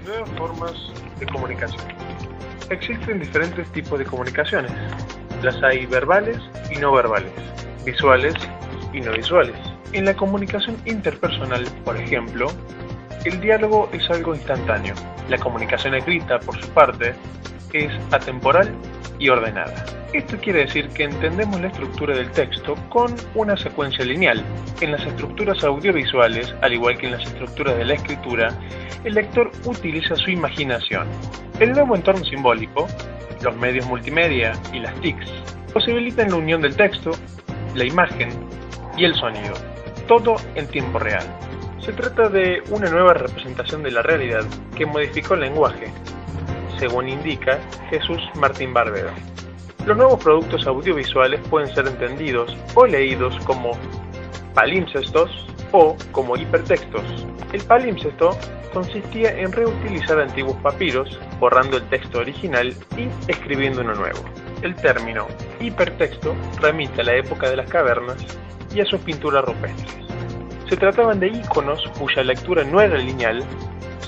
Nuevas formas de comunicación. Existen diferentes tipos de comunicaciones. Las hay verbales y no verbales, visuales y no visuales. En la comunicación interpersonal, por ejemplo, el diálogo es algo instantáneo. La comunicación escrita, por su parte, es atemporal y ordenada. Esto quiere decir que entendemos la estructura del texto con una secuencia lineal. En las estructuras audiovisuales, al igual que en las estructuras de la escritura, el lector utiliza su imaginación. El nuevo entorno simbólico, los medios multimedia y las TICs, posibilitan la unión del texto, la imagen y el sonido, todo en tiempo real. Se trata de una nueva representación de la realidad que modificó el lenguaje, según indica Jesús Martín Barbero. Los nuevos productos audiovisuales pueden ser entendidos o leídos como palimpsestos o como hipertextos. El palimpsesto consistía en reutilizar antiguos papiros, borrando el texto original y escribiendo uno nuevo. El término hipertexto remite a la época de las cavernas y a sus pinturas rupestres. Se trataban de iconos cuya lectura no era lineal,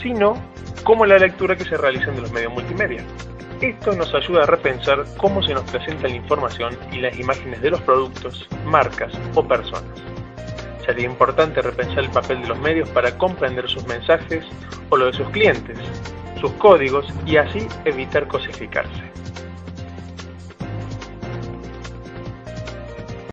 sino como la lectura que se realiza en los medios multimedia. Esto nos ayuda a repensar cómo se nos presenta la información y las imágenes de los productos, marcas o personas. Sería importante repensar el papel de los medios para comprender sus mensajes o lo de sus clientes, sus códigos y así evitar cosificarse.